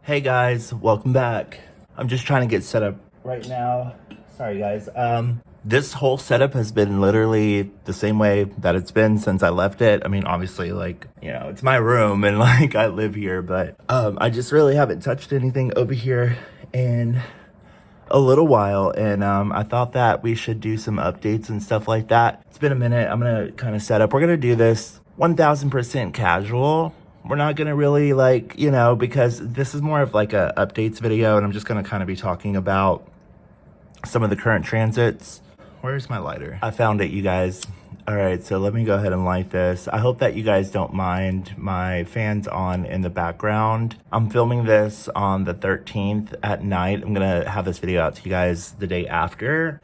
Hey guys, welcome back. I'm just trying to get set up right now. Sorry guys. This whole setup has been literally the same way that it's been since I left it. I mean, obviously, like, you know, it's my room and like I live here, but I just really haven't touched anything over here in a little while, and I thought that we should do some updates and stuff like that. It's been a minute. I'm gonna kind of set up. We're gonna do this 1000% casual. We're not gonna really like, you know, because this is more of like a updates video, and I'm just gonna kind of be talking about some of the current transits. Where's my lighter? I found it, you guys. All right, so let me go ahead and light this. I hope that you guys don't mind my fans on in the background. I'm filming this on the 13th at night. I'm gonna have this video out to you guys the day after.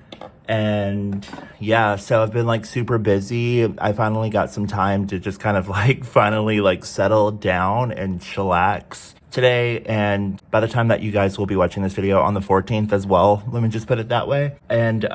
And yeah, so I've been like super busy. I finally got some time to just kind of like finally like settle down and chillax today. And by the time that you guys will be watching this video on the 14th as well, let me just put it that way. And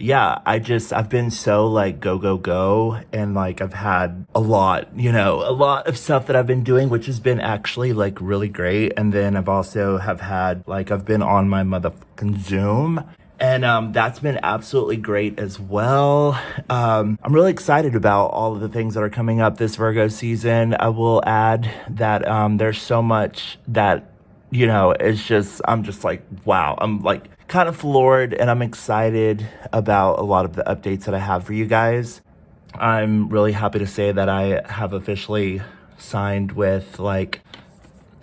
yeah, I've been so like go, and like I've had a lot, you know, a lot of stuff that I've been doing, which has been actually like really great. And then I've also have had like, I've been on my motherfucking Zoom, and that's been absolutely great as well. I'm really excited about all of the things that are coming up this Virgo season. I will add that there's so much that, you know, it's just, I'm just like, wow, I'm like kind of floored, and I'm excited about a lot of the updates that I have for you guys. I'm really happy to say that I have officially signed with like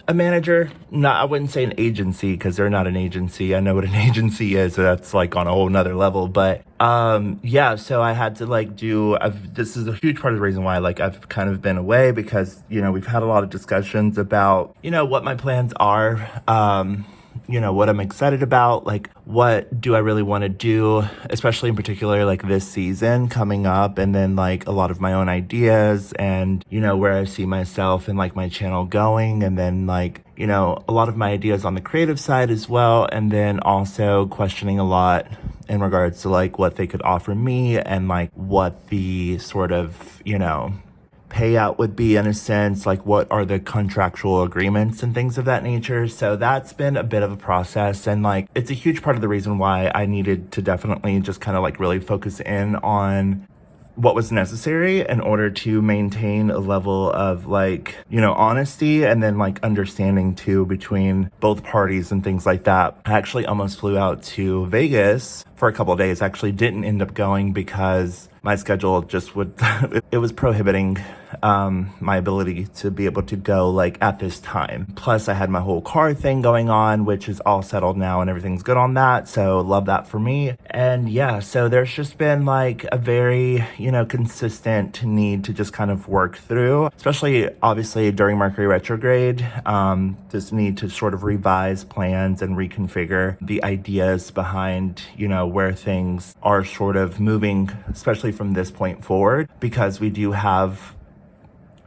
a manager. I wouldn't say an agency, because they're not an agency. I know what an agency is, so that's like on a whole nother level. But yeah, so I had to like this is a huge part of the reason why like I've kind of been away, because, you know, we've had a lot of discussions about, you know, what my plans are, you know, what I'm excited about, like what do I really want to do, especially in particular like this season coming up, and then like a lot of my own ideas, and, you know, where I see myself and like my channel going, and then like, you know, a lot of my ideas on the creative side as well, and then also questioning a lot in regards to like what they could offer me, and like what the sort of, you know, payout would be in a sense, like what are the contractual agreements and things of that nature. So that's been a bit of a process, and like it's a huge part of the reason why I needed to definitely just kind of like really focus in on what was necessary in order to maintain a level of like, you know, honesty, and then like understanding too between both parties and things like that. I actually almost flew out to Vegas for a couple of days. Actually didn't end up going because my schedule just would it was prohibiting my ability to be able to go like at this time. Plus I had my whole car thing going on, which is all settled now and everything's good on that, so love that for me. And yeah, so there's just been like a very, you know, consistent need to just kind of work through, especially obviously during Mercury retrograde, this need to sort of revise plans and reconfigure the ideas behind, you know, where things are sort of moving, especially from this point forward, because we do have,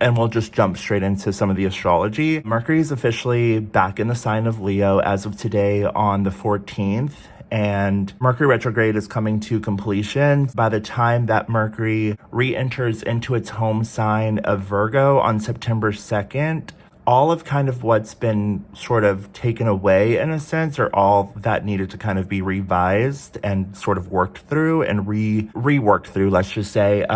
and we'll just jump straight into some of the astrology. Mercury is officially back in the sign of Leo as of today on the 14th. And Mercury retrograde is coming to completion. By the time that Mercury re-enters into its home sign of Virgo on September 2nd, all of kind of what's been sort of taken away in a sense, or all that needed to kind of be revised and sort of worked through and reworked through, let's just say,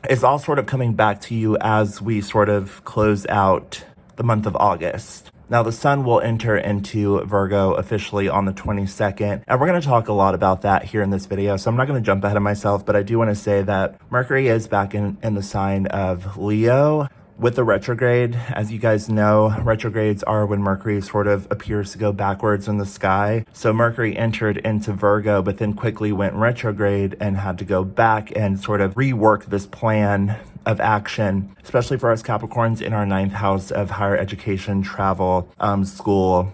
is all sort of coming back to you as we sort of close out the month of August. Now the sun will enter into Virgo officially on the 22nd, and we're going to talk a lot about that here in this video, so I'm not going to jump ahead of myself, but I do want to say that Mercury is back in the sign of Leo. With the retrograde, as you guys know, retrogrades are when Mercury sort of appears to go backwards in the sky. So Mercury entered into Virgo, but then quickly went retrograde and had to go back and sort of rework this plan of action, especially for us Capricorns in our 9th house of higher education, travel, school,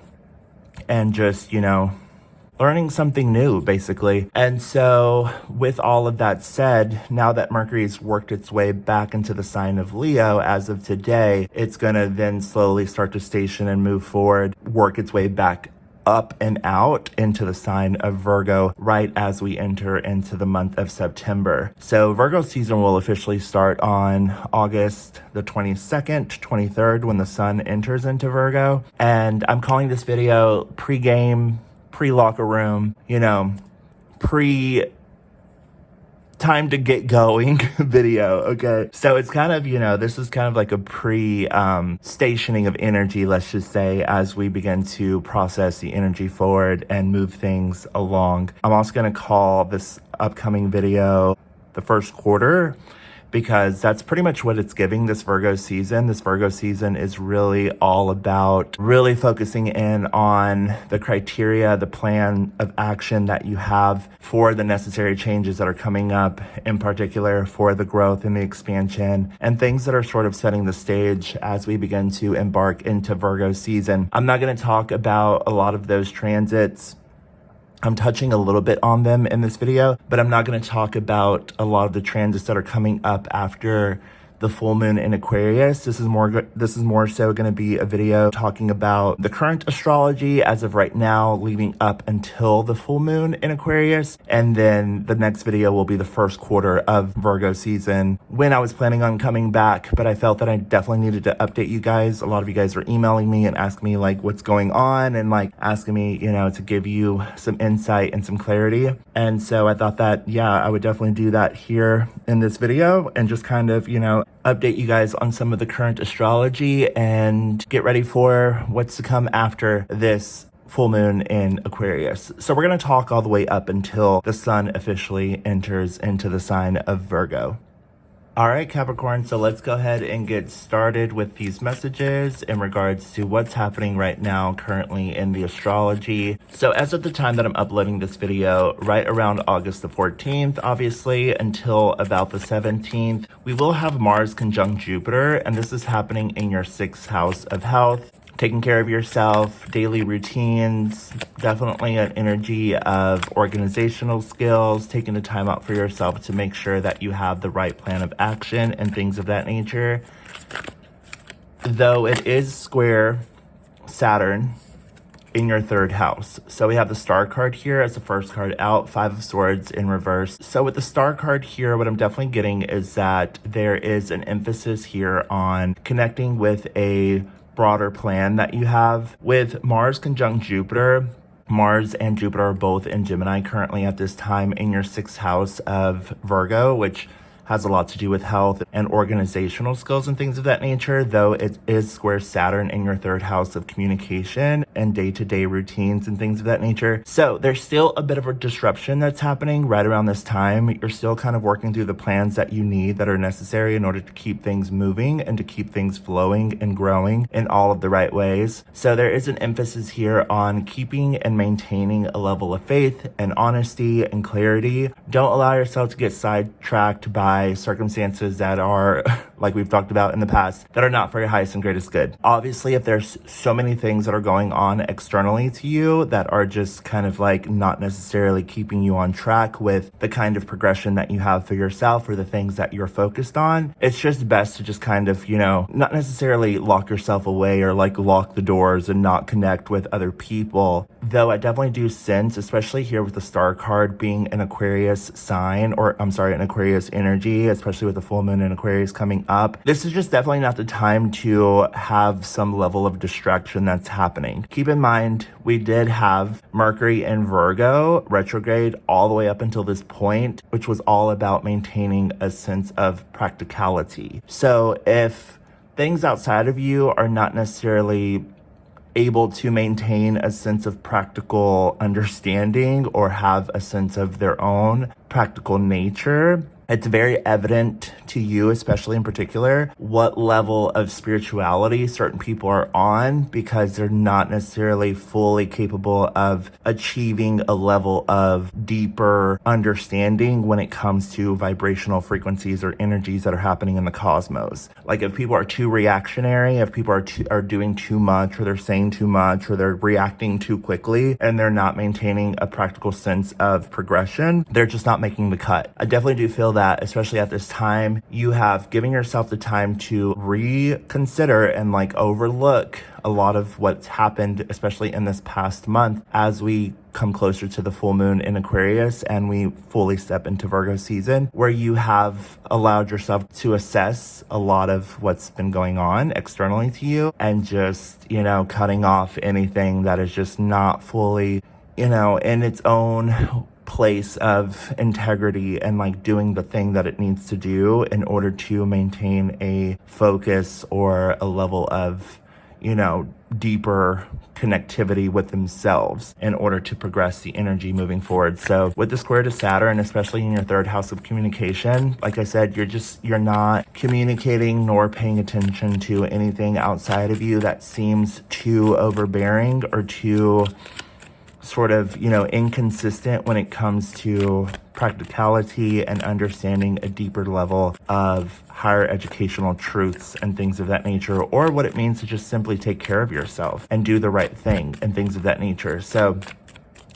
and just, you know, learning something new, basically. And so with all of that said, now that Mercury's worked its way back into the sign of Leo as of today, it's going to then slowly start to station and move forward, work its way back up and out into the sign of Virgo right as we enter into the month of September. So Virgo season will officially start on August the 22nd, 23rd, when the sun enters into Virgo. And I'm calling this video pre-game, pre-locker room, pre time to get going video. Okay, so it's kind of, this is kind of like a stationing of energy, let's just say, as we begin to process the energy forward and move things along. I'm also going to call this upcoming video the first quarter, because that's pretty much what it's giving this Virgo season. This Virgo season is really all about really focusing in on the criteria, the plan of action that you have for the necessary changes that are coming up, in particular for the growth and the expansion and things that are sort of setting the stage as we begin to embark into Virgo season. I'm not going to talk about a lot of those transits. I'm touching a little bit on them in this video, but I'm not going to talk about a lot of the transits that are coming up after the full moon in Aquarius. This is more so going to be a video talking about the current astrology as of right now, leading up until the full moon in Aquarius. And then the next video will be the first quarter of Virgo season, when I was planning on coming back, but I felt that I definitely needed to update you guys. A lot of you guys were emailing me and asking me like what's going on, and like asking me, to give you some insight and some clarity. And so I thought that, I would definitely do that here in this video, and just kind of, update you guys on some of the current astrology and get ready for what's to come after this full moon in Aquarius. So we're going to talk all the way up until the sun officially enters into the sign of Virgo. All right, Capricorn, so let's go ahead and get started with these messages in regards to what's happening right now currently in the astrology. So as of the time that I'm uploading this video, right around August the 14th, obviously, until about the 17th, we will have Mars conjunct Jupiter, and this is happening in your 6th house of health. Taking care of yourself, daily routines, definitely an energy of organizational skills, taking the time out for yourself to make sure that you have the right plan of action and things of that nature. Though it is square Saturn in your 3rd house. So we have the Star card here as the first card out, 5 of Swords in reverse. So with the Star card here, what I'm definitely getting is that there is an emphasis here on connecting with a broader plan that you have. With Mars conjunct Jupiter, Mars and Jupiter are both in Gemini currently at this time in your 6th house of Virgo, which has a lot to do with health and organizational skills and things of that nature, though it is square Saturn in your 3rd house of communication and day-to-day routines and things of that nature. So there's still a bit of a disruption that's happening right around this time. You're still kind of working through the plans that you need that are necessary in order to keep things moving and to keep things flowing and growing in all of the right ways. So there is an emphasis here on keeping and maintaining a level of faith and honesty and clarity. Don't allow yourself to get sidetracked by circumstances that are, like we've talked about in the past, that are not for your highest and greatest good. Obviously, if there's so many things that are going on externally to you that are just kind of like not necessarily keeping you on track with the kind of progression that you have for yourself or the things that you're focused on, it's just best to just kind of, not necessarily lock yourself away or like lock the doors and not connect with other people. Though I definitely do sense, especially here with the Star card being an Aquarius sign, or I'm sorry, an Aquarius energy, especially with the full moon in Aquarius coming up, this is just definitely not the time to have some level of distraction that's happening. Keep in mind, we did have Mercury in Virgo retrograde all the way up until this point, which was all about maintaining a sense of practicality. So if things outside of you are not necessarily able to maintain a sense of practical understanding or have a sense of their own practical nature, it's very evident to you, especially in particular, what level of spirituality certain people are on, because they're not necessarily fully capable of achieving a level of deeper understanding when it comes to vibrational frequencies or energies that are happening in the cosmos. Like if people are too reactionary, if people are doing too much, or they're saying too much, or they're reacting too quickly, and they're not maintaining a practical sense of progression, they're just not making the cut. I definitely do feel that, especially at this time, you have given yourself the time to reconsider and like overlook a lot of what's happened, especially in this past month, as we come closer to the full moon in Aquarius and we fully step into Virgo season, where you have allowed yourself to assess a lot of what's been going on externally to you and just, cutting off anything that is just not fully, in its own place of integrity and like doing the thing that it needs to do in order to maintain a focus or a level of deeper connectivity with themselves in order to progress the energy moving forward. So with the square to Saturn, especially in your third house of communication, like I said, you're not communicating nor paying attention to anything outside of you that seems too overbearing or too sort of, inconsistent when it comes to practicality and understanding a deeper level of higher educational truths and things of that nature, or what it means to just simply take care of yourself and do the right thing and things of that nature. So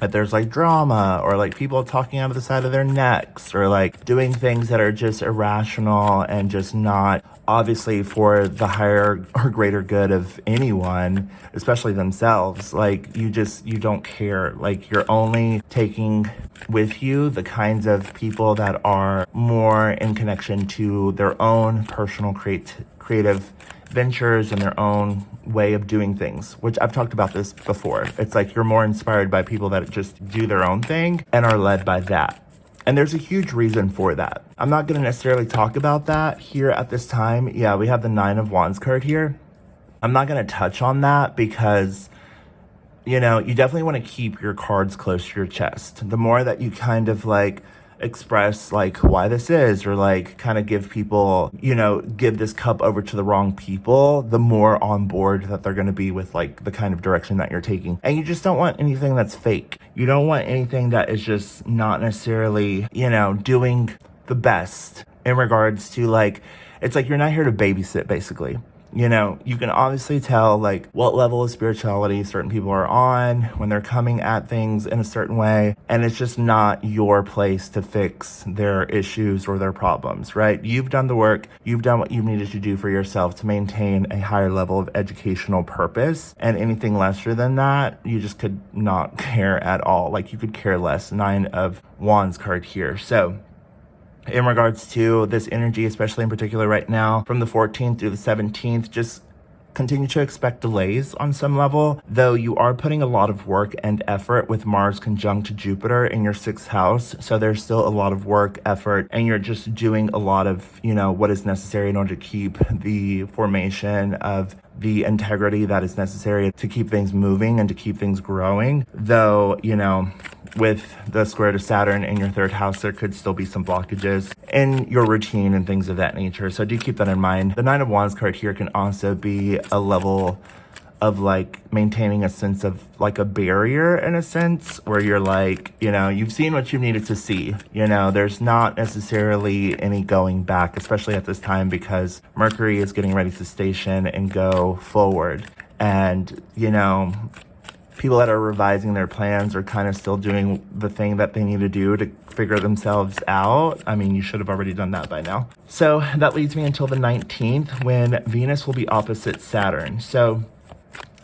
if there's like drama or like people talking out of the side of their necks or like doing things that are just irrational and just not obviously for the higher or greater good of anyone, especially themselves, like you don't care. Like you're only taking with you the kinds of people that are more in connection to their own personal creative ventures and their own way of doing things, which I've talked about this before. It's like you're more inspired by people that just do their own thing and are led by that. And there's a huge reason for that. I'm not going to necessarily talk about that here at this time. Yeah, we have the 9 of Wands card here. I'm not going to touch on that because you definitely want to keep your cards close to your chest. The more that you kind of like express like why this is, or like kind of give people, give this cup over to the wrong people, the more on board that they're going to be with like the kind of direction that you're taking. And you just don't want anything that's fake. You don't want anything that is just not necessarily, doing the best in regards to like, it's like you're not here to babysit basically. You can obviously tell like what level of spirituality certain people are on when they're coming at things in a certain way. And it's just not your place to fix their issues or their problems, right? You've done the work. You've done what you needed to do for yourself to maintain a higher level of educational purpose. And anything lesser than that, you just could not care at all. Like you could care less. 9 of Wands card here. So in regards to this energy, especially in particular right now, from the 14th through the 17th, just continue to expect delays on some level, though you are putting a lot of work and effort with Mars conjunct Jupiter in your 6th house. So there's still a lot of work, effort, and you're just doing a lot of, what is necessary in order to keep the formation of the integrity that is necessary to keep things moving and to keep things growing. Though, with the square to Saturn in your 3rd house, there could still be some blockages in your routine and things of that nature. So do keep that in mind. The 9 of Wands card here can also be a level of like maintaining a sense of like a barrier in a sense where you're like, you've seen what you needed to see. There's not necessarily any going back, especially at this time because Mercury is getting ready to station and go forward. And, people that are revising their plans are kind of still doing the thing that they need to do to figure themselves out. I mean, you should have already done that by now. So that leads me until the 19th when Venus will be opposite Saturn. So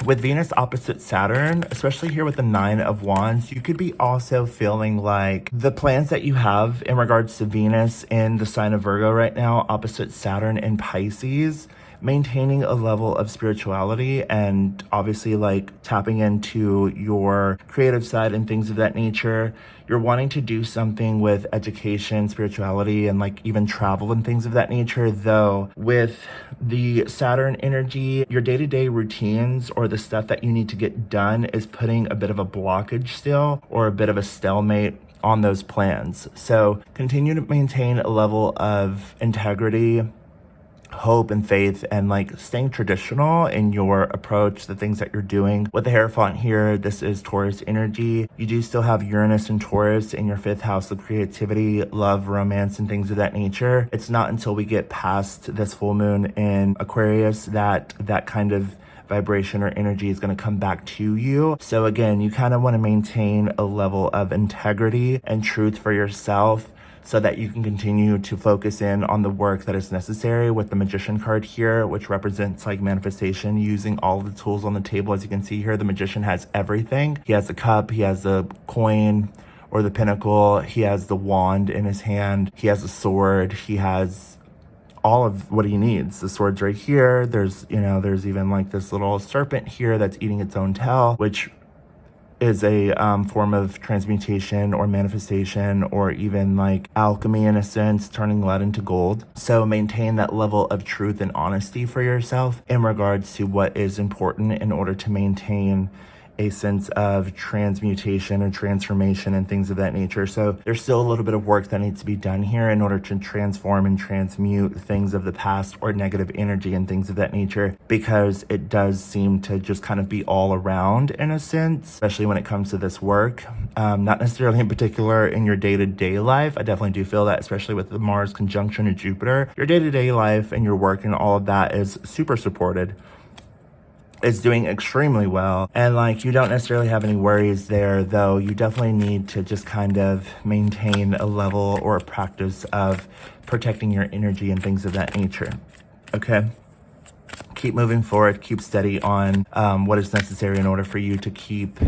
with Venus opposite Saturn, especially here with the 9 of Wands, you could be also feeling like the plans that you have in regards to Venus in the sign of Virgo right now, opposite Saturn in Pisces, maintaining a level of spirituality and obviously like tapping into your creative side and things of that nature. You're wanting to do something with education, spirituality, and like even travel and things of that nature. Though with the Saturn energy, your day-to-day routines or the stuff that you need to get done is putting a bit of a blockage still, or a bit of a stalemate on those plans. So continue to maintain a level of integrity, hope and faith, and like staying traditional in your approach, the things that you're doing. With the Hierophant here, this is Taurus energy. You do still have Uranus and Taurus in your 5th house of creativity, love, romance, and things of that nature. It's not until we get past this full moon in Aquarius that that kind of vibration or energy is going to come back to you. So again, you kind of want to maintain a level of integrity and truth for yourself so that you can continue to focus in on the work that is necessary with the Magician card here, which represents like manifestation, using all the tools on the table. As you can see here, the Magician has everything. He has the cup, he has the coin or the pentacle, he has the wand in his hand, he has a sword, he has all of what he needs. The sword's right here. There's, you know, there's even like this little serpent here that's eating its own tail, which is a form of transmutation or manifestation, or even like alchemy in a sense, turning lead into gold. So maintain that level of truth and honesty for yourself in regards to what is important in order to maintain a sense of transmutation or transformation and things of that nature. So there's still a little bit of work that needs to be done here in order to transform and transmute things of the past or negative energy and things of that nature, because it does seem to just kind of be all around in a sense, especially when it comes to this work. Not necessarily in particular in your day-to-day life. I definitely do feel that, especially with the Mars conjunction to Jupiter, your day-to-day life and your work and all of that is super supported. Is doing extremely well, and like you don't necessarily have any worries there, though you definitely need to just kind of maintain a level or a practice of protecting your energy and things of that nature. Okay, keep moving forward, keep steady on what is necessary in order for you to keep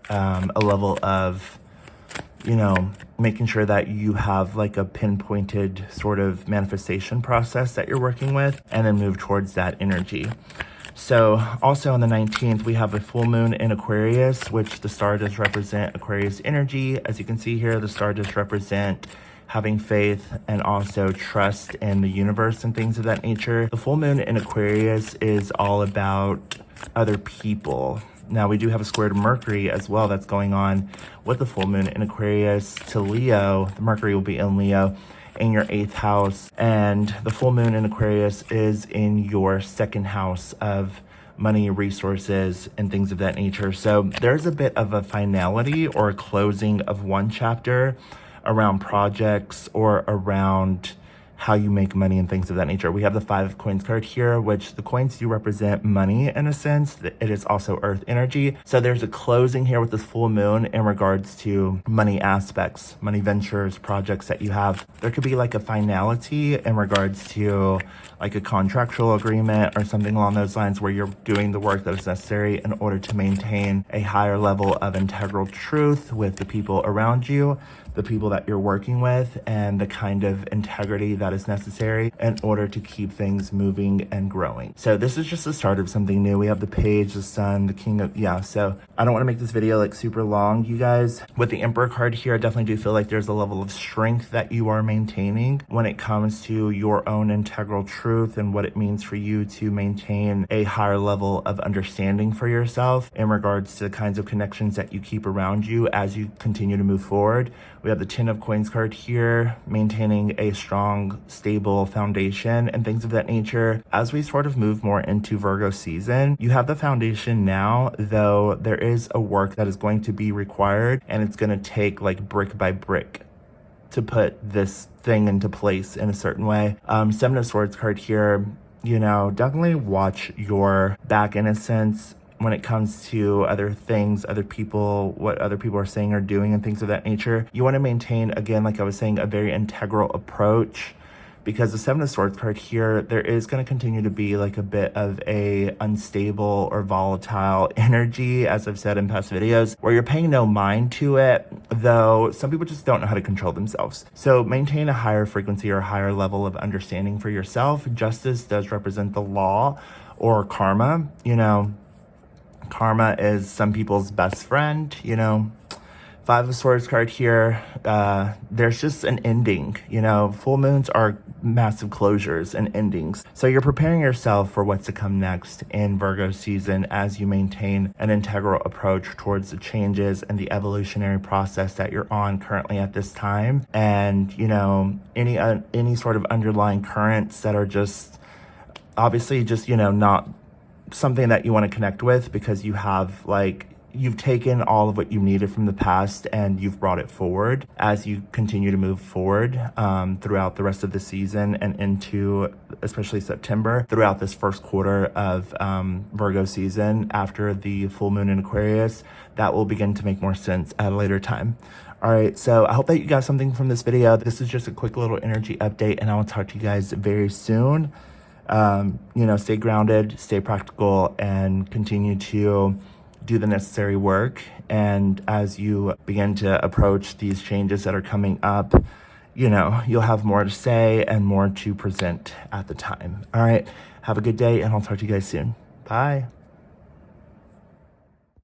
a level of, you know, making sure that you have like a pinpointed sort of manifestation process that you're working with, and then move towards that energy. So also on the 19th, we have a full moon in Aquarius, which the star does represent Aquarius energy. As you can see here, the star does represent having faith and also trust in the universe and things of that nature. The full moon in Aquarius is all about other people. Now we do have a square to Mercury as well that's going on with the full moon in Aquarius to Leo. The Mercury will be in Leo in your 8th house, and the full moon in Aquarius is in your 2nd house of money, resources, and things of that nature. So there's a bit of a finality or a closing of one chapter around projects or around how you make money and things of that nature. We have the 5 of coins card here, which the coins do represent money in a sense. It is also earth energy. So there's a closing here with this full moon in regards to money aspects, money ventures, projects that you have. There could be like a finality in regards to like a contractual agreement or something along those lines, where you're doing the work that is necessary in order to maintain a higher level of integral truth with the people around you, the people that you're working with, and the kind of integrity that is necessary in order to keep things moving and growing. So this is just the start of something new. We have the Page, the Sun, the King of, so I don't want to make this video like super long, you guys. With the Emperor card here, I definitely do feel like there's a level of strength that you are maintaining when it comes to your own integral truth and what it means for you to maintain a higher level of understanding for yourself in regards to the kinds of connections that you keep around you as you continue to move forward. We have the 10 of coins card here, maintaining a strong, stable foundation and things of that nature. As we sort of move more into Virgo season, you have the foundation now, though there is a work that is going to be required, and it's going to take like brick by brick to put this thing into place in a certain way. 7 of Swords card here, you know, definitely watch your back in a sense when it comes to other things, other people, what other people are saying or doing and things of that nature. You want to maintain, again, like I was saying, a very integral approach, because the 7 of Swords card here, there is going to continue to be like a bit of a unstable or volatile energy, as I've said in past videos, where you're paying no mind to it, though some people just don't know how to control themselves. So maintain a higher frequency or higher level of understanding for yourself. Justice does represent the law or karma. You know, karma is some people's best friend, you know. 5 of Swords card here, there's just an ending, you know. Full moons are massive closures and endings. So you're preparing yourself for what's to come next in Virgo season as you maintain an integral approach towards the changes and the evolutionary process that you're on currently at this time. And, you know, any sort of underlying currents that are just obviously just, you know, not something that you want to connect with, because you have like you've taken all of what you needed from the past and you've brought it forward as you continue to move forward throughout the rest of the season and into especially September, throughout this first quarter of Virgo season after the full moon in Aquarius. That will begin to make more sense at a later time. All right, so I hope that you got something from this video. This is just a quick little energy update, and I will talk to you guys very soon. Stay grounded, stay practical, and continue to do the necessary work. And as you begin to approach these changes that are coming up, you'll have more to say and more to present at the time. All right, have a good day, and I'll talk to you guys soon. Bye.